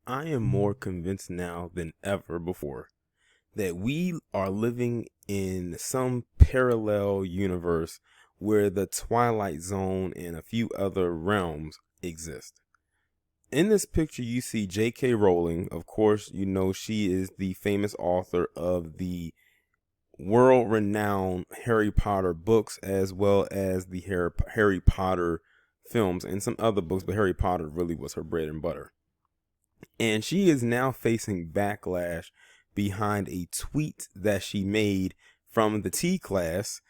I am more convinced now than ever before that we are living in some parallel universe where the Twilight Zone and a few other realms exist. In this picture, you see J.K. Rowling. Of course, you know she is the famous author of the world renowned Harry Potter books, as well as the Harry Potter films and some other books, but Harry Potter really was her bread and butter. And she is now facing backlash behind a tweet that she made from the T class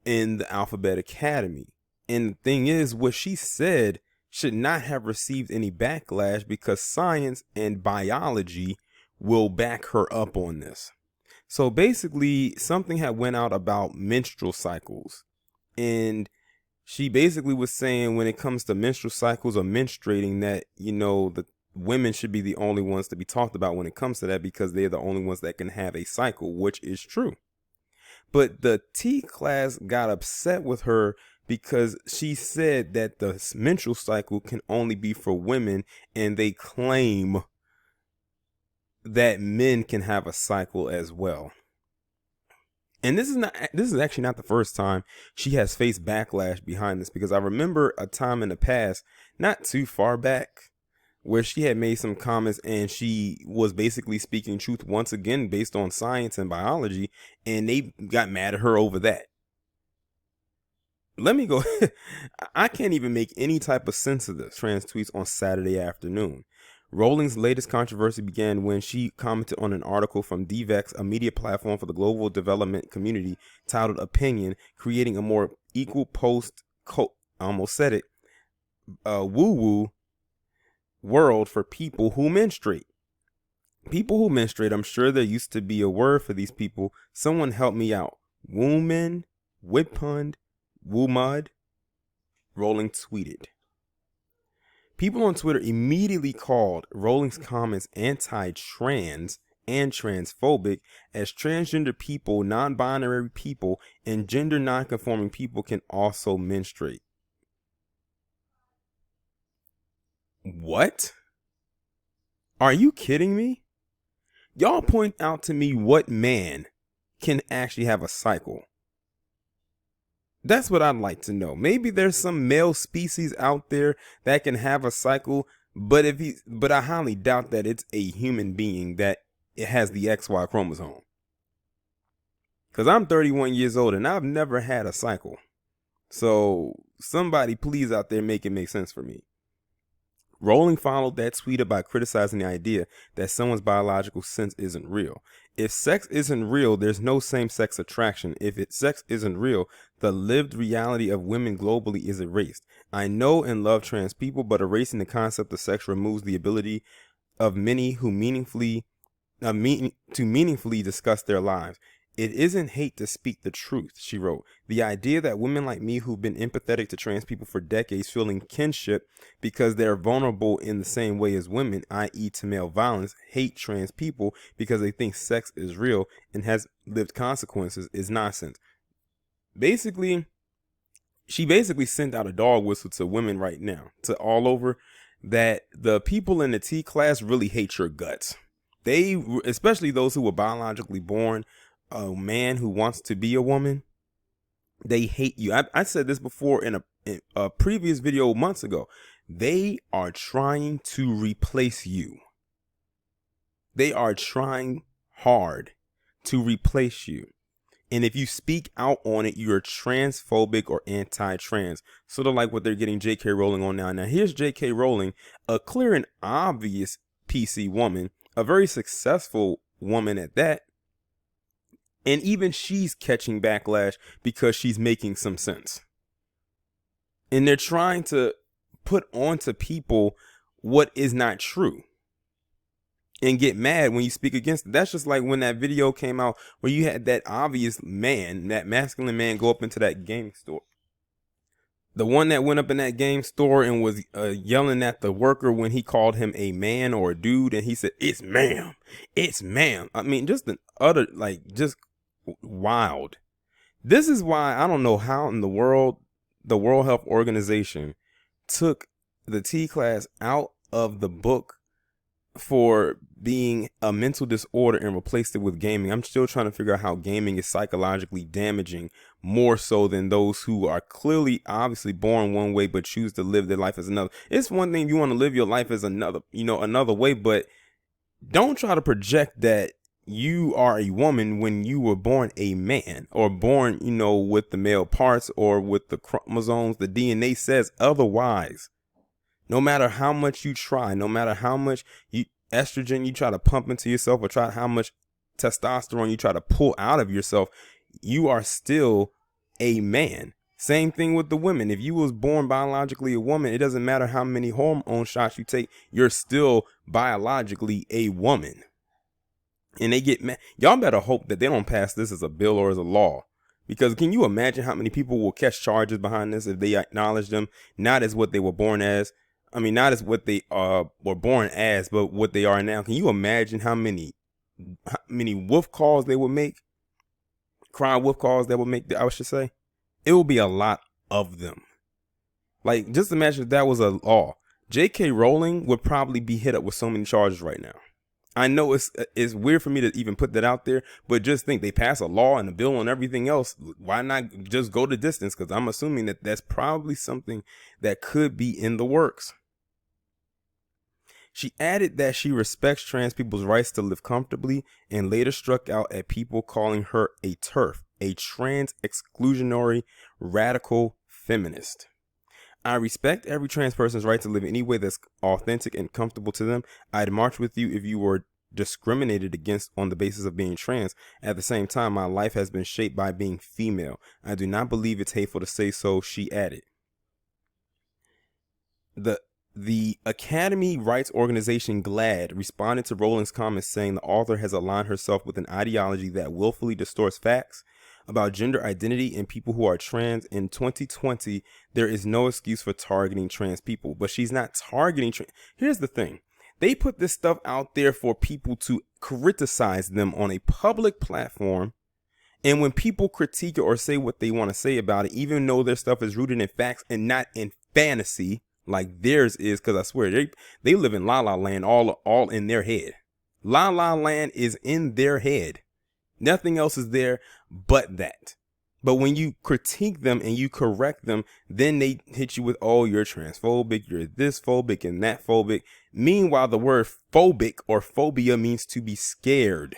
in the Alphabet Academy. And the thing is, what she said should not have received any backlash because science and biology will back her up on this. So basically, something had went out about menstrual cycles. And she basically was saying when it comes to menstrual cycles or menstruating that, the women should be the only ones to be talked about when it comes to that because they're the only ones that can have a cycle, which is true. But the T class got upset with her because she said that the menstrual cycle can only be for women, and they claim that men can have a cycle as well. And this is actually not the first time she has faced backlash behind this, because I remember a time in the past, not too far back, where she had made some comments and she was basically speaking truth once again based on science and biology, and they got mad at her over that. Let me go. I can't even make any type of sense of this trans tweets on Saturday afternoon. Rowling's latest controversy began when she commented on an article from DVEX, a media platform for the global development community, titled Opinion, creating a more equal I almost said it, woo-woo world for people who menstruate. People who menstruate, I'm sure there used to be a word for these people. Someone help me out. Woomen, Whitpund, Woomud. Rowling tweeted. People on Twitter immediately called Rowling's comments anti-trans and transphobic, as transgender people, non-binary people, and gender non-conforming people can also menstruate. What? Are you kidding me? Y'all point out to me what man can actually have a cycle. That's what I'd like to know. Maybe there's some male species out there that can have a cycle, but I highly doubt that it's a human being that it has the XY chromosome. Because I'm 31 years old and I've never had a cycle. So somebody please out there make it make sense for me. Rowling followed that tweet up by criticizing the idea that someone's biological sense isn't real. If sex isn't real, there's no same-sex attraction. If sex isn't real, the lived reality of women globally is erased. I know and love trans people, but erasing the concept of sex removes the ability of many who meaningfully discuss their lives. It isn't hate to speak the truth, she wrote. The idea that women like me who've been empathetic to trans people for decades, feeling kinship because they're vulnerable in the same way as women, i.e. to male violence, hate trans people because they think sex is real and has lived consequences is nonsense. Basically, she sent out a dog whistle to women right now, to all over, that the people in the T class really hate your guts. They, especially those who were biologically born a man who wants to be a woman, they hate you. I said this before in a previous video months ago. They are trying to replace you. They are trying hard to replace you. And if you speak out on it, you're transphobic or anti-trans. Sort of like what they're getting J.K. Rowling on now. Now here's J.K. Rowling, a clear and obvious PC woman, a very successful woman at that. And even she's catching backlash because she's making some sense. And they're trying to put onto people what is not true and get mad when you speak against it. That's just like when that video came out where you had that obvious man, that masculine man, go up into that game store. The one that went up in that game store and was yelling at the worker when he called him a man or a dude. And he said, "It's ma'am. It's ma'am." I mean, just an utter, just wild. This is why I don't know how in the World Health Organization took the T class out of the book for being a mental disorder and replaced it with gaming. I'm still trying to figure out how gaming is psychologically damaging more so than those who are clearly obviously born one way but choose to live their life as another. It's one thing if you want to live your life as another way, but don't try to project that you are a woman when you were born a man, or born, with the male parts or with the chromosomes. The DNA says otherwise. No matter how much you try, no matter how much estrogen you try to pump into yourself, or try how much testosterone you try to pull out of yourself, you are still a man. Same thing with the women. If you was born biologically a woman, it doesn't matter how many hormone shots you take, you're still biologically a woman. And they get mad. Y'all better hope that they don't pass this as a bill or as a law. Because can you imagine how many people will catch charges behind this if they acknowledge them not as what they were born as? I mean, not as what they were born as, but what they are now. Can you imagine how many wolf calls they would make? Cry wolf calls that would make, I should say. It will be a lot of them. Like, just imagine if that was a law. J.K. Rowling would probably be hit up with so many charges right now. I know it's weird for me to even put that out there, but just think, they pass a law and a bill and everything else. Why not just go the distance? Because I'm assuming that that's probably something that could be in the works. She added that she respects trans people's rights to live comfortably, and later struck out at people calling her a TERF, a trans exclusionary radical feminist. I respect every trans person's right to live any way that's authentic and comfortable to them. I'd march with you if you were discriminated against on the basis of being trans. At the same time, my life has been shaped by being female. I do not believe it's hateful to say so, she added. The Academy rights organization GLAAD responded to Rowling's comments, saying the author has aligned herself with an ideology that willfully distorts facts about gender identity and people who are trans. In 2020, there is no excuse for targeting trans people, but she's not targeting trans. Here's the thing. They put this stuff out there for people to criticize them on a public platform. And when people critique it or say what they want to say about it, even though their stuff is rooted in facts and not in fantasy like theirs is, because I swear they live in La La Land, all in their head. La La Land is in their head. Nothing else is there but that. But when you critique them and you correct them, then they hit you with, oh, you're transphobic, you're this phobic and that phobic. Meanwhile, the word phobic or phobia means to be scared.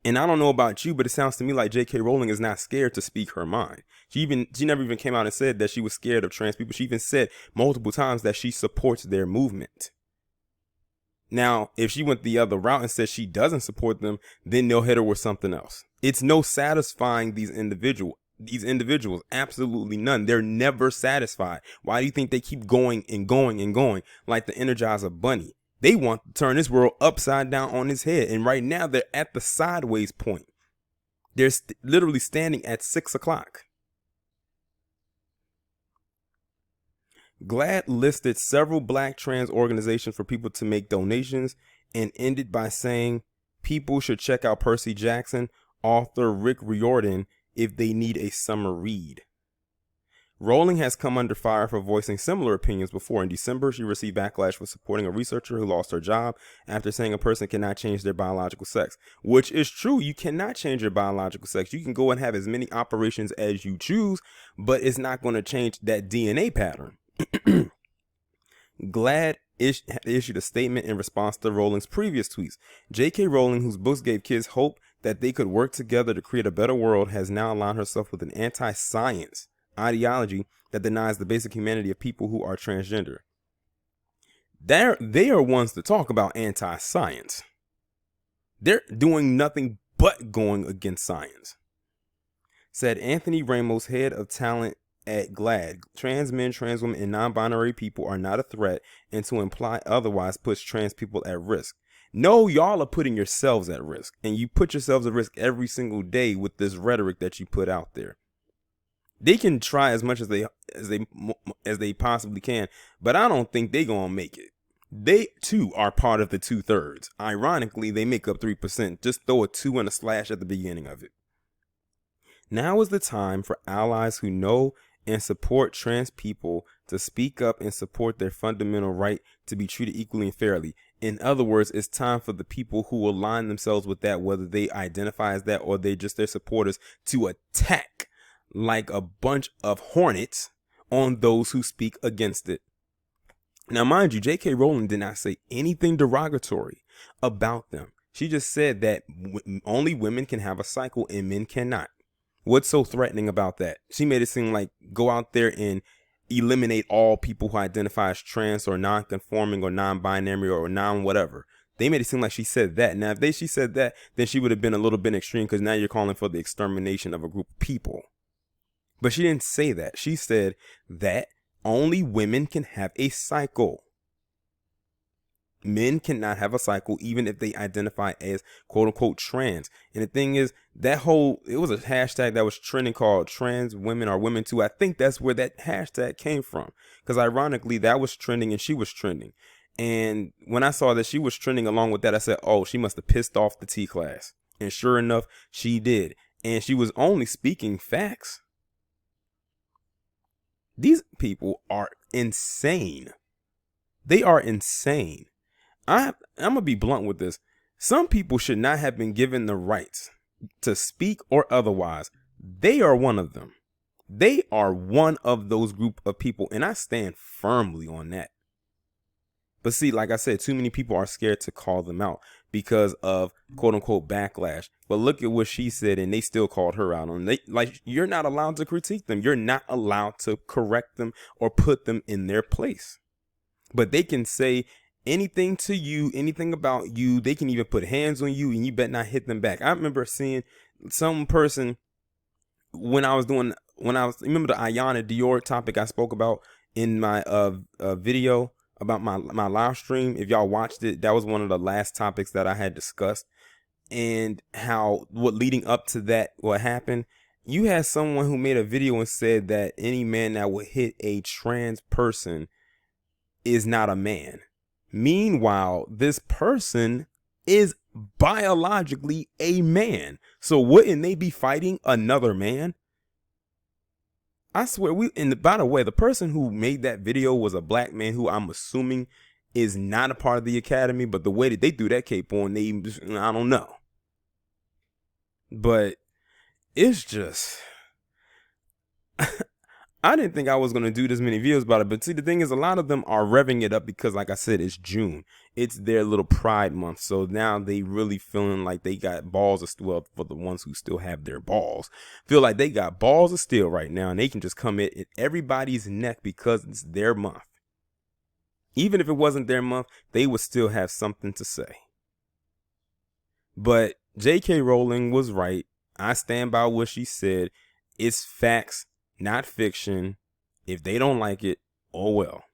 And I don't know about you, but it sounds to me like J.K. Rowling is not scared to speak her mind. She never even came out and said that she was scared of trans people. She even said multiple times that she supports their movement. Now, if she went the other route and said she doesn't support them, then they'll hit her with something else. It's no satisfying these individuals. Absolutely none. They're never satisfied. Why do you think they keep going and going and going like the Energizer Bunny? They want to turn this world upside down on its head. And right now they're at the sideways point. They're literally standing at 6 o'clock. GLAAD listed several black trans organizations for people to make donations and ended by saying people should check out Percy Jackson, author Rick Riordan, if they need a summer read. Rowling has come under fire for voicing similar opinions before. In December, she received backlash for supporting a researcher who lost her job after saying a person cannot change their biological sex, which is true. You cannot change your biological sex. You can go and have as many operations as you choose, but it's not going to change that DNA pattern. GLAAD issued a statement in response to Rowling's previous tweets. J.K. Rowling, whose books gave kids hope that they could work together to create a better world, has now aligned herself with an anti-science ideology that denies the basic humanity of people who are transgender. They are ones to talk about anti-science. They're doing nothing but going against science. Said Anthony Ramos, head of talent at GLAAD. Trans men, trans women, and non-binary people are not a threat, and to imply otherwise puts trans people at risk. No, y'all are putting yourselves at risk, and you put yourselves at risk every single day with this rhetoric that you put out there. They can try as much as they possibly can, but I don't think they're gonna make it. They too are part of the 2/3. Ironically, they make up 3%. Just throw a 2 and a slash at the beginning of it. Now is the time for allies who know and support trans people to speak up and support their fundamental right to be treated equally and fairly. In other words, it's time for the people who align themselves with that, whether they identify as that or they just their supporters, to attack like a bunch of hornets on those who speak against it. Now, mind you, J.K. Rowling did not say anything derogatory about them. She just said that only women can have a cycle and men cannot. What's so threatening about that? She made it seem like go out there and eliminate all people who identify as trans or non-conforming or non-binary or non-whatever. They made it seem like she said that. Now, if she said that, then she would have been a little bit extreme, because now you're calling for the extermination of a group of people. But she didn't say that. She said that only women can have a cycle. Men cannot have a cycle, even if they identify as quote unquote trans. And the thing is, it was a hashtag that was trending called trans women or women too. I think that's where that hashtag came from, because ironically that was trending and she was trending. And when I saw that she was trending along with that, I said, oh, she must have pissed off the T class. And sure enough, she did. And she was only speaking facts. These people are insane. They are insane. I'm going to be blunt with this. Some people should not have been given the rights to speak or otherwise. They are one of them. They are one of those group of people, and I stand firmly on that. But see, like I said, too many people are scared to call them out because of quote unquote backlash. But look at what she said, and they still called her out on it. Like, you're not allowed to critique them. You're not allowed to correct them or put them in their place. But they can say anything to you, anything about you. They can even put hands on you, and you better not hit them back. I remember seeing some person remember the Ayana Dior topic I spoke about in my video about my live stream. If y'all watched it, that was one of the last topics that I had discussed, and how what leading up to that, what happened. You had someone who made a video and said that any man that would hit a trans person is not a man. Meanwhile, this person is biologically a man. So wouldn't they be fighting another man? I swear, by the way, the person who made that video was a black man who I'm assuming is not a part of the academy, but the way that they threw that cape on, I don't know. But it's just, I didn't think I was going to do this many videos about it. But see, the thing is, a lot of them are revving it up because, like I said, it's June. It's their little pride month. So now they really feeling like they got balls of steel. Well, for the ones who still have their balls, feel like they got balls of steel right now. And they can just come at everybody's neck because it's their month. Even if it wasn't their month, they would still have something to say. But J.K. Rowling was right. I stand by what she said. It's facts, not fiction. If they don't like it, oh well.